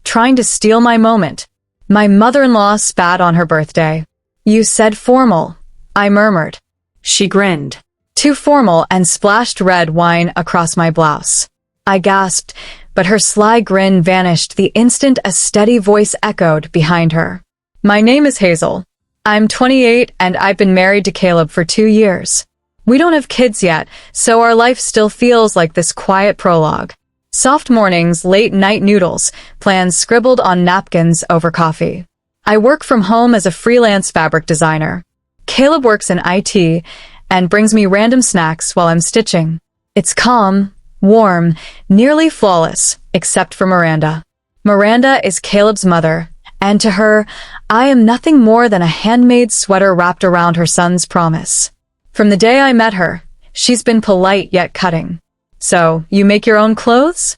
trying to steal my moment. My mother-in-law spat on her birthday. "You said formal," I murmured. She grinned. "Too formal," and splashed red wine across my blouse. I gasped, but her sly grin vanished the instant a steady voice echoed behind her. "My name is Hazel. I'm 28 and I've been married to Caleb for 2 years. We don't have kids yet, so our life still feels like this quiet prologue. Soft mornings, late night noodles, plans scribbled on napkins over coffee. I work from home as a freelance fabric designer. Caleb works in IT and brings me random snacks while I'm stitching. It's calm, warm, nearly flawless, except for Miranda. Miranda is Caleb's mother, and to her, I am nothing more than a handmade sweater wrapped around her son's promise. From the day I met her, she's been polite yet cutting. "So, you make your own clothes?"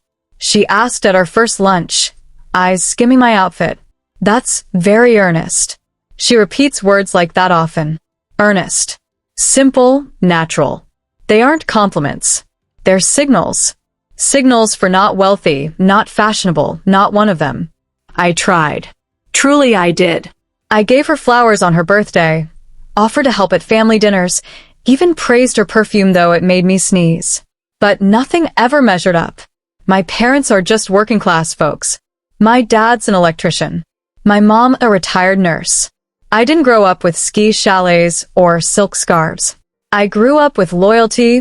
she asked at our first lunch, eyes skimming my outfit. "That's very earnest." She repeats words like that often. Earnest. Simple, natural. They aren't compliments. They're signals. Signals for not wealthy, not fashionable, not one of them. I tried. Truly I did. I gave her flowers on her birthday, offered to help at family dinners, even praised her perfume though it made me sneeze. But nothing ever measured up. My parents are just working class folks. My dad's an electrician. My mom a retired nurse. I didn't grow up with ski chalets or silk scarves. I grew up with loyalty,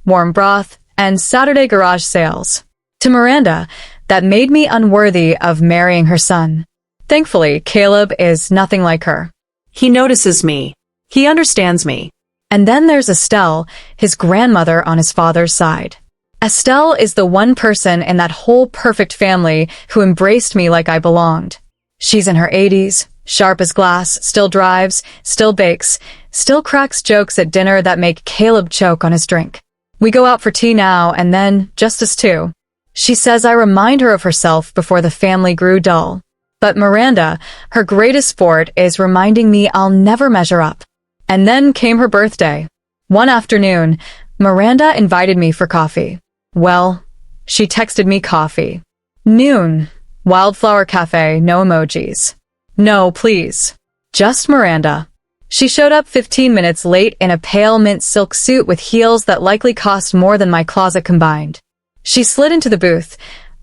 warm broth, and Saturday garage sales. To Miranda, that made me unworthy of marrying her son. Thankfully, Caleb is nothing like her. He notices me. He understands me. And then there's Estelle, his grandmother on his father's side. Estelle is the one person in that whole perfect family who embraced me like I belonged. She's in her 80s, sharp as glass, still drives, still bakes, still cracks jokes at dinner that make Caleb choke on his drink. We go out for tea now and then, just us two. She says I remind her of herself before the family grew dull. But Miranda, her greatest sport is reminding me I'll never measure up. And then came her birthday. One afternoon, Miranda invited me for coffee. Well, she texted me coffee. Noon. Wildflower Cafe, no emojis. No, please. Just Miranda. She showed up 15 minutes late in a pale mint silk suit with heels that likely cost more than my closet combined. She slid into the booth,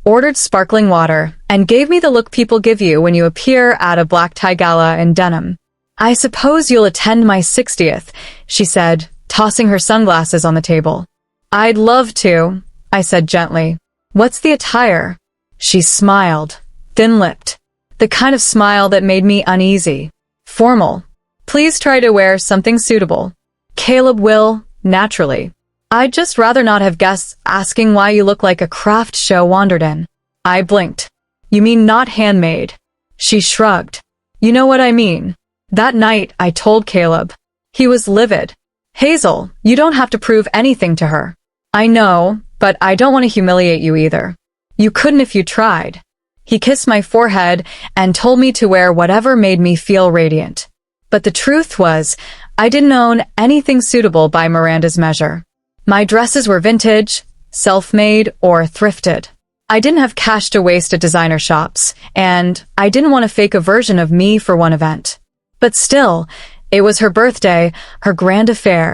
ordered sparkling water, and gave me the look people give you when you appear at a black tie gala in denim. "I suppose you'll attend my 60th, she said, tossing her sunglasses on the table. "I'd love to," I said gently. "What's the attire?" She smiled, thin-lipped, the kind of smile that made me uneasy. "Formal. Please try to wear something suitable. Caleb will, naturally. I'd just rather not have guests asking why you look like a craft show wandered in." I blinked. "You mean not handmade?" She shrugged. "You know what I mean." That night, I told Caleb. He was livid. "Hazel, you don't have to prove anything to her." "I know, but I don't want to humiliate you either." "You couldn't if you tried." He kissed my forehead and told me to wear whatever made me feel radiant. But the truth was, I didn't own anything suitable by Miranda's measure. My dresses were vintage, self-made, or thrifted. I didn't have cash to waste at designer shops, and I didn't want to fake a version of me for one event. But still, it was her birthday, her grand affair,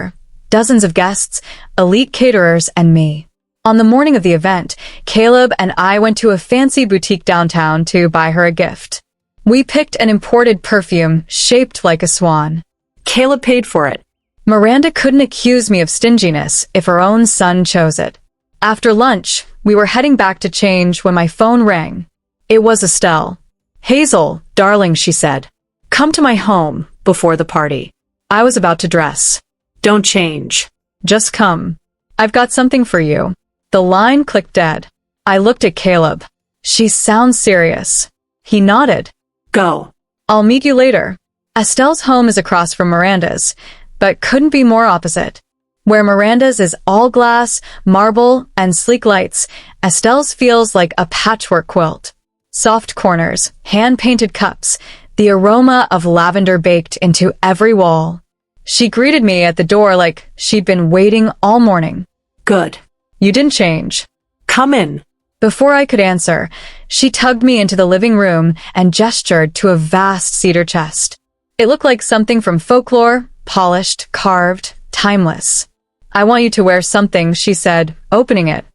dozens of guests, elite caterers, and me. On the morning of the event, Caleb and I went to a fancy boutique downtown to buy her a gift. We picked an imported perfume shaped like a swan. Caleb paid for it. Miranda couldn't accuse me of stinginess if her own son chose it. After lunch, we were heading back to change when my phone rang. It was Estelle. "Hazel, darling," she said. "Come to my home before the party." I was about to dress. "Don't change. Just come. I've got something for you." The line clicked dead. I looked at Caleb. "She sounds serious." He nodded. "Go. I'll meet you later." Estelle's home is across from Miranda's, but couldn't be more opposite. Where Miranda's is all glass, marble, and sleek lights, Estelle's feels like a patchwork quilt. Soft corners, hand-painted cups, the aroma of lavender baked into every wall. She greeted me at the door like she'd been waiting all morning. "Good. You didn't change. Come in." Before I could answer, She tugged me into the living room and gestured to a vast cedar chest. It looked like something from folklore, polished, carved, timeless. "I want you to wear something," she said, opening it.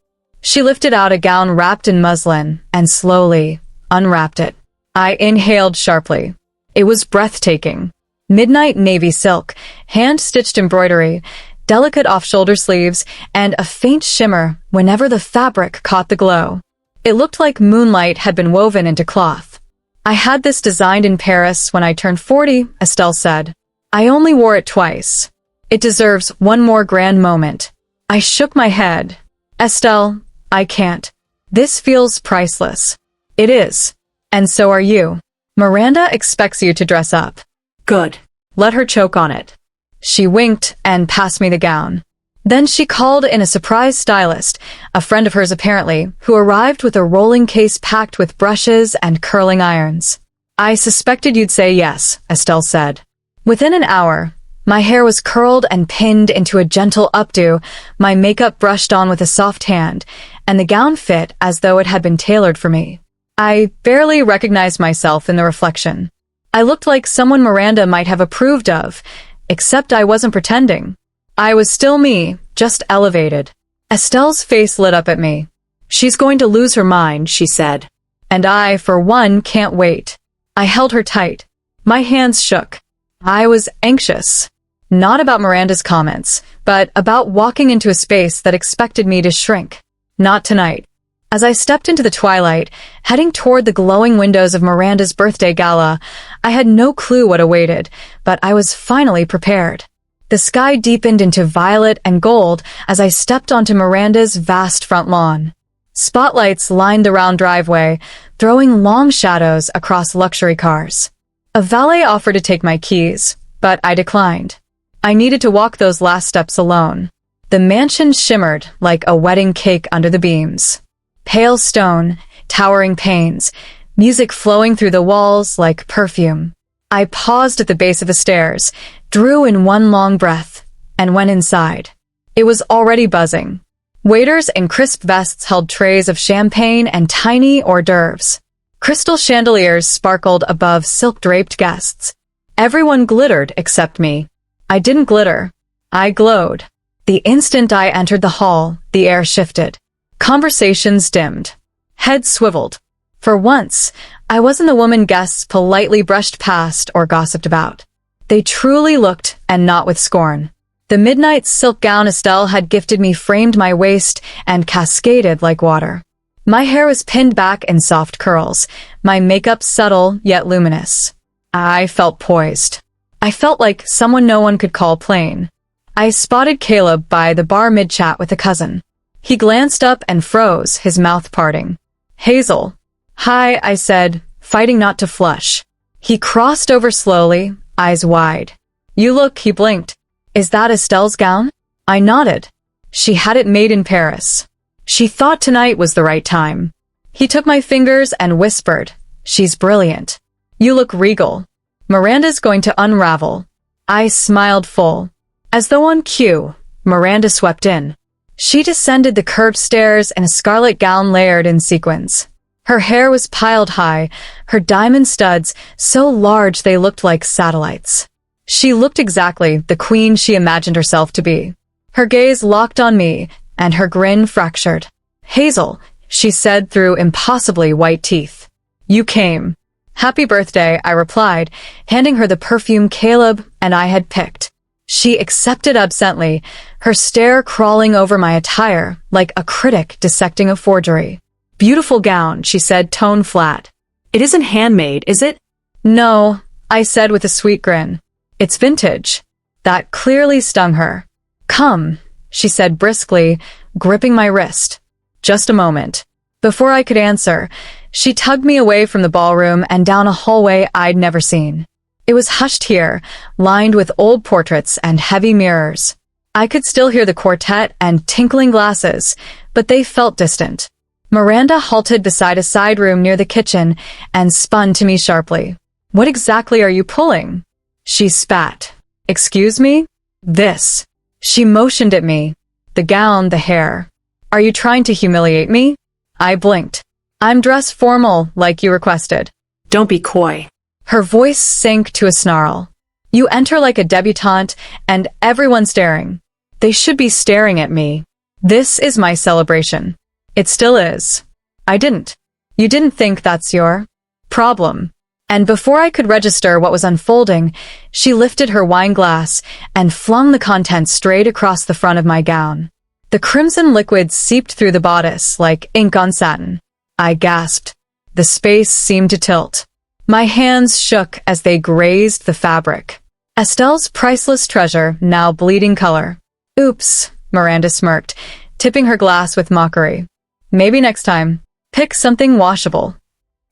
She lifted out a gown wrapped in muslin and slowly unwrapped it. I inhaled sharply. It was breathtaking. Midnight navy silk, hand-stitched embroidery, delicate off-shoulder sleeves, and a faint shimmer whenever the fabric caught the glow. It looked like moonlight had been woven into cloth. "I had this designed in Paris when I turned 40, Estelle said. "I only wore it twice. It deserves one more grand moment." I shook my head. "Estelle, I can't. This feels priceless." "It is. And so are you. Miranda expects you to dress up." "Good. Let her choke on it." She winked and passed me the gown. Then she called in a surprise stylist, a friend of hers apparently, who arrived with a rolling case packed with brushes and curling irons. "I suspected you'd say yes," Estelle said. Within an hour, my hair was curled and pinned into a gentle updo, my makeup brushed on with a soft hand, and the gown fit as though it had been tailored for me. I barely recognized myself in the reflection. I looked like someone Miranda might have approved of, except I wasn't pretending. I was still me, just elevated. Estelle's face lit up at me. "She's going to lose her mind," she said. "And I, for one, can't wait." I held her tight. My hands shook. I was anxious. Not about Miranda's comments, but about walking into a space that expected me to shrink. Not tonight. As I stepped into the twilight, heading toward the glowing windows of Miranda's birthday gala, I had no clue what awaited, but I was finally prepared. The sky deepened into violet and gold as I stepped onto Miranda's vast front lawn. Spotlights lined the round driveway, throwing long shadows across luxury cars. A valet offered to take my keys, but I declined. I needed to walk those last steps alone. The mansion shimmered like a wedding cake under the beams. Pale stone, towering panes, music flowing through the walls like perfume. I paused at the base of the stairs, drew in one long breath, and went inside. It was already buzzing. Waiters in crisp vests held trays of champagne and tiny hors d'oeuvres. Crystal chandeliers sparkled above silk-draped guests. Everyone glittered except me. I didn't glitter. I glowed. The instant I entered the hall, the air shifted. Conversations dimmed. Heads swiveled. For once, I wasn't the woman guests politely brushed past or gossiped about. They truly looked, and not with scorn. The midnight silk gown Estelle had gifted me framed my waist and cascaded like water. My hair was pinned back in soft curls, my makeup subtle yet luminous. I felt poised. I felt like someone no one could call plain. I spotted Caleb by the bar mid-chat with a cousin. He glanced up and froze, his mouth parting. "Hazel." "Hi," I said, fighting not to flush. He crossed over slowly, eyes wide. "You look," he blinked. "Is that Estelle's gown?" I nodded. She had it made in Paris. She thought tonight was the right time. He took my fingers and whispered, "She's brilliant. You look regal. Miranda's going to unravel." I smiled full. As though on cue, Miranda swept in. She descended the curved stairs in a scarlet gown layered in sequins. Her hair was piled high, her diamond studs so large they looked like satellites. She looked exactly the queen she imagined herself to be. Her gaze locked on me, and her grin fractured. "Hazel," she said through impossibly white teeth. "You came." "Happy birthday," I replied, handing her the perfume Caleb and I had picked. She accepted absently, her stare crawling over my attire like a critic dissecting a forgery. "Beautiful gown," she said, tone flat. "It isn't handmade, is it?" "No," I said with a sweet grin. "It's vintage." That clearly stung her. "Come," she said briskly, gripping my wrist. "Just a moment." Before I could answer, she tugged me away from the ballroom and down a hallway I'd never seen. It was hushed here, lined with old portraits and heavy mirrors. I could still hear the quartet and tinkling glasses, but they felt distant. Miranda halted beside a side room near the kitchen and spun to me sharply. "What exactly are you pulling?" She spat. "Excuse me?" "This." She motioned at me. "The gown, the hair. Are you trying to humiliate me?" I blinked. I'm dressed formal, like you requested. Don't be coy. Her voice sank to a snarl. You enter like a debutante, and everyone's staring. They should be staring at me. This is my celebration. It still is. I didn't. You didn't think that's your problem. And before I could register what was unfolding, she lifted her wine glass and flung the contents straight across the front of my gown. The crimson liquid seeped through the bodice like ink on satin. I gasped. The space seemed to tilt. My hands shook as they grazed the fabric. Estelle's priceless treasure, now bleeding color. Oops, Miranda smirked, tipping her glass with mockery. Maybe next time. Pick something washable.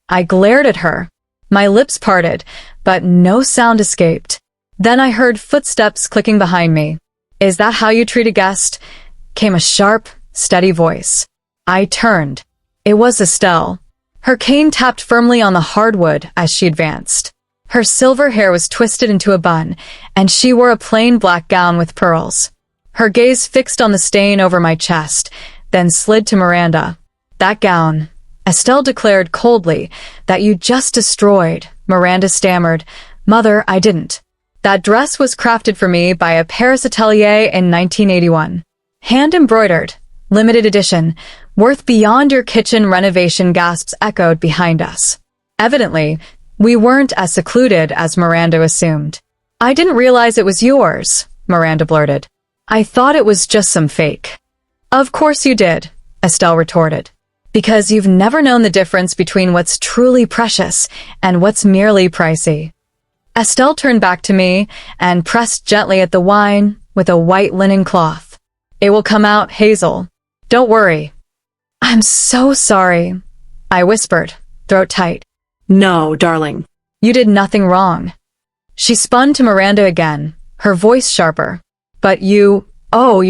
I glared at her. My lips parted, but no sound escaped. Then I heard footsteps clicking behind me. Is that how you treat a guest? Came a sharp, steady voice. I turned. It was Estelle. Her cane tapped firmly on the hardwood as she advanced. Her silver hair was twisted into a bun, and she wore a plain black gown with pearls. Her gaze fixed on the stain over my chest, then slid to Miranda. That gown, Estelle declared coldly, that you just destroyed. Miranda stammered. Mother, I didn't. That dress was crafted for me by a Paris atelier in 1981. Hand-embroidered, limited edition, worth beyond your kitchen renovation, gasps echoed behind us. Evidently, we weren't as secluded as Miranda assumed. I didn't realize it was yours, Miranda blurted. I thought it was just some fake. Of course you did, Estelle retorted. Because you've never known the difference between what's truly precious and what's merely pricey. Estelle turned back to me and pressed gently at the wine with a white linen cloth. It will come out, Hazel. Don't worry. I'm so sorry, I whispered, throat tight. No, darling. You did nothing wrong. She spun to Miranda again, her voice sharper. But you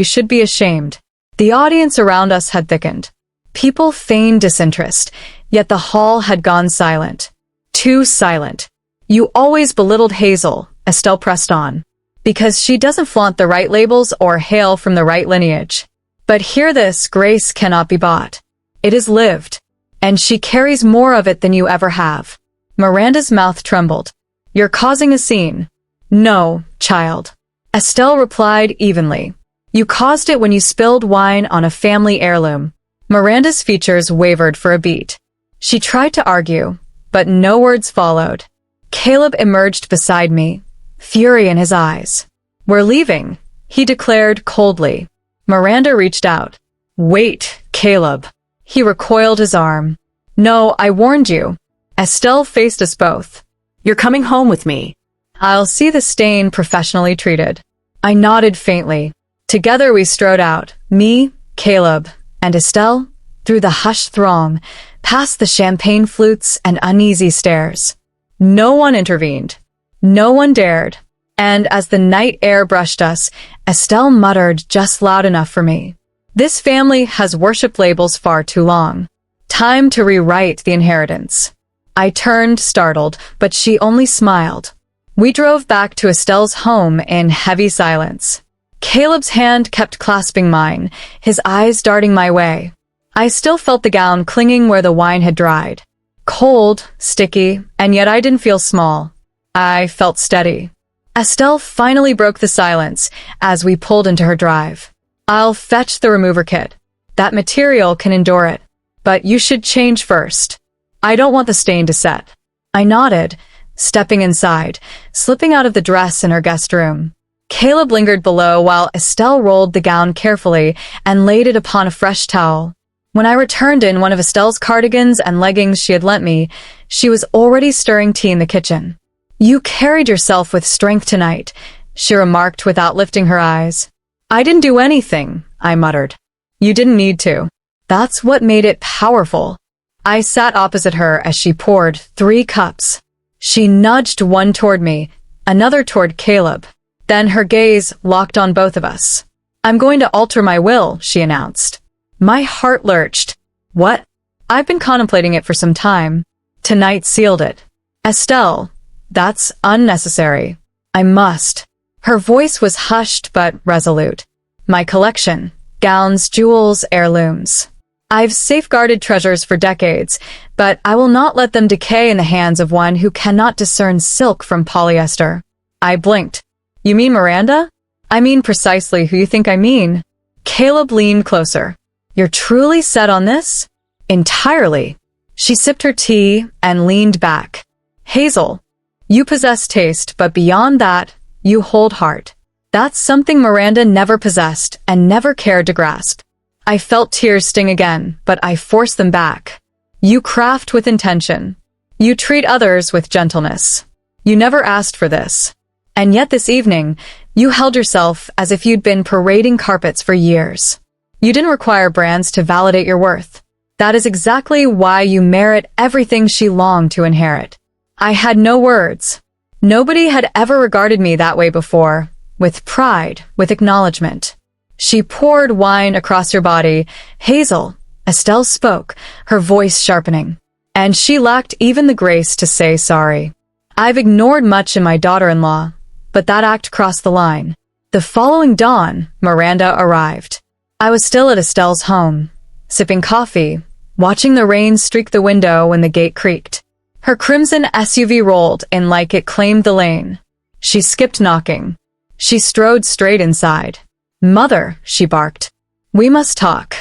should be ashamed. The audience around us had thickened. People feigned disinterest, yet the hall had gone silent. Too silent. You always belittled Hazel, Estelle pressed on, because she doesn't flaunt the right labels or hail from the right lineage. But hear this, grace cannot be bought. It is lived, and she carries more of it than you ever have. Miranda's mouth trembled. You're causing a scene. No, child. Estelle replied evenly. You caused it when you spilled wine on a family heirloom. Miranda's features wavered for a beat. She tried to argue, but no words followed. Caleb emerged beside me, fury in his eyes. We're leaving, he declared coldly. Miranda reached out. Wait, Caleb. He recoiled his arm. No, I warned you. Estelle faced us both. You're coming home with me. I'll see the stain professionally treated. I nodded faintly. Together we strode out, me, Caleb, and Estelle, through the hushed throng, past the champagne flutes and uneasy stares. No one intervened. No one dared. And as the night air brushed us, Estelle muttered just loud enough for me. This family has worship labels far too long. Time to rewrite the inheritance. I turned, startled, but she only smiled. We drove back to Estelle's home in heavy silence. Caleb's hand kept clasping mine, his eyes darting my way. I still felt the gown clinging where the wine had dried. Cold, sticky, and yet I didn't feel small. I felt steady. Estelle finally broke the silence as we pulled into her drive. I'll fetch the remover kit. That material can endure it. But you should change first. I don't want the stain to set. I nodded, stepping inside, slipping out of the dress in her guest room. Caleb lingered below while Estelle rolled the gown carefully and laid it upon a fresh towel. When I returned in one of Estelle's cardigans and leggings she had lent me, she was already stirring tea in the kitchen. You carried yourself with strength tonight, she remarked without lifting her eyes. I didn't do anything, I muttered. You didn't need to. That's what made it powerful. I sat opposite her as she poured 3 cups. She nudged one toward me, another toward Caleb. Then her gaze locked on both of us. I'm going to alter my will, she announced. My heart lurched. What? I've been contemplating it for some time. Tonight sealed it. Estelle, that's unnecessary. I must. Her voice was hushed but resolute. My collection. Gowns, jewels, heirlooms. I've safeguarded treasures for decades, but I will not let them decay in the hands of one who cannot discern silk from polyester. I blinked. You mean Miranda? I mean precisely who you think I mean. Caleb leaned closer. You're truly set on this? Entirely. She sipped her tea and leaned back. Hazel, you possess taste, but beyond that, you hold heart. That's something Miranda never possessed and never cared to grasp. I felt tears sting again, but I forced them back. You craft with intention. You treat others with gentleness. You never asked for this. And yet this evening, you held yourself as if you'd been parading carpets for years. You didn't require brands to validate your worth. That is exactly why you merit everything she longed to inherit. I had no words. Nobody had ever regarded me that way before, with pride, with acknowledgement. She poured wine across her body. Hazel, Estelle spoke, her voice sharpening. And she lacked even the grace to say sorry. I've ignored much in my daughter-in-law, but that act crossed the line. The following dawn, Miranda arrived. I was still at Estelle's home, sipping coffee, watching the rain streak the window when the gate creaked. Her crimson SUV rolled in like it claimed the lane. She skipped knocking. She strode straight inside. Mother, she barked. We must talk.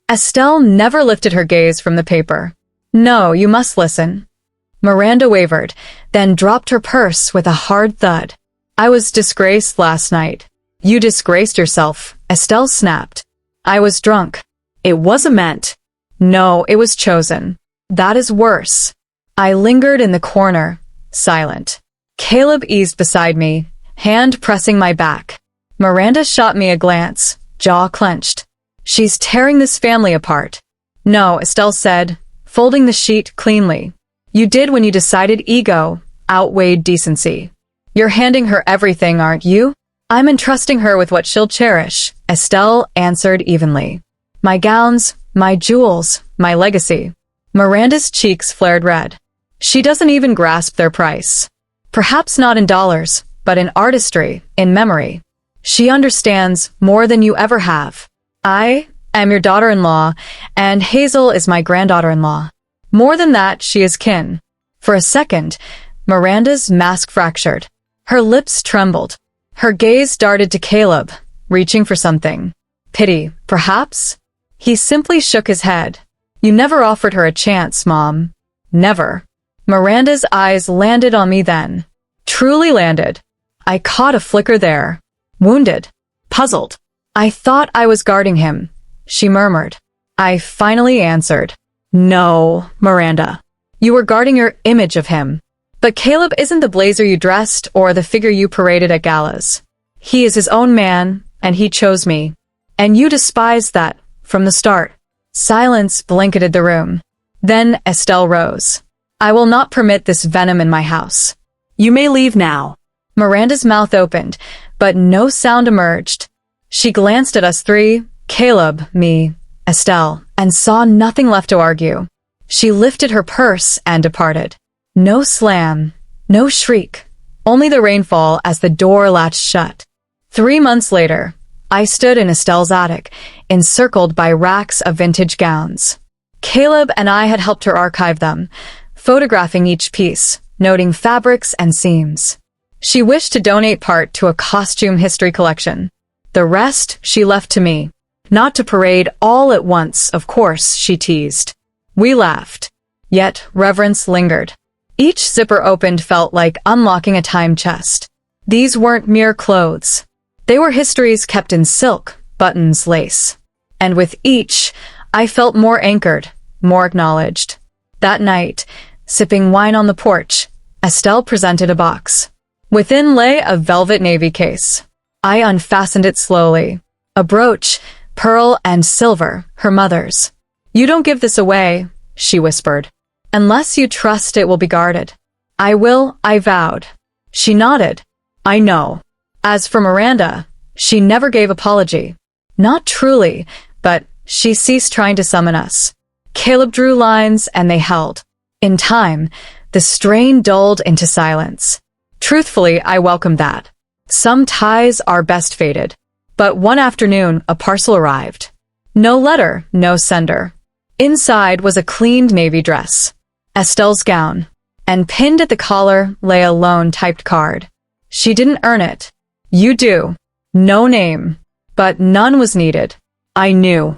Estelle never lifted her gaze from the paper. No, you must listen. Miranda wavered, then dropped her purse with a hard thud. I was disgraced last night. You disgraced yourself, Estelle snapped. I was drunk. It wasn't meant. No, it was chosen. That is worse. I lingered in the corner, silent. Caleb eased beside me, hand pressing my back. Miranda shot me a glance, jaw clenched. She's tearing this family apart. No, Estelle said, folding the sheet cleanly. You did when you decided ego outweighed decency. You're handing her everything, aren't you? I'm entrusting her with what she'll cherish, Estelle answered evenly. My gowns, my jewels, my legacy. Miranda's cheeks flared red. She doesn't even grasp their price. Perhaps not in dollars, but in artistry, in memory. She understands more than you ever have. I am your daughter-in-law, and Hazel is my granddaughter-in-law. More than that, she is kin. For a second, Miranda's mask fractured. Her lips trembled. Her gaze darted to Caleb, reaching for something. Pity, perhaps? He simply shook his head. You never offered her a chance, Mom. Never. Miranda's eyes landed on me then. Truly landed. I caught a flicker there. Wounded. Puzzled. I thought I was guarding him, she murmured. I finally answered. No, Miranda. You were guarding your image of him. But Caleb isn't the blazer you dressed or the figure you paraded at galas. He is his own man, and he chose me. And you despised that, from the start. Silence blanketed the room. Then Estelle rose. I will not permit this venom in my house. You may leave now. Miranda's mouth opened, but no sound emerged. She glanced at us three, Caleb, me, Estelle, and saw nothing left to argue. She lifted her purse and departed. No slam, no shriek, only the rainfall as the door latched shut. 3 months later, I stood in Estelle's attic, encircled by racks of vintage gowns. Caleb and I had helped her archive them, photographing each piece, noting fabrics and seams. She wished to donate part to a costume history collection. The rest she left to me. Not to parade all at once, of course, she teased. We laughed. Yet reverence lingered. Each zipper opened felt like unlocking a time chest. These weren't mere clothes. They were histories kept in silk, buttons, lace. And with each, I felt more anchored, more acknowledged. That night, sipping wine on the porch, Estelle presented a box. Within lay a velvet navy case. I unfastened it slowly. A brooch, pearl and silver, her mother's. You don't give this away, she whispered. Unless you trust it will be guarded. I will, I vowed. She nodded. I know. As for Miranda, she never gave apology. Not truly, but she ceased trying to summon us. Caleb drew lines and they held. In time, the strain dulled into silence. Truthfully, I welcomed that. Some ties are best fated. But one afternoon, a parcel arrived. No letter, no sender. Inside was a cleaned navy dress, Estelle's gown, and pinned at the collar lay a lone typed card. She didn't earn it. You do. No name. But none was needed. I knew.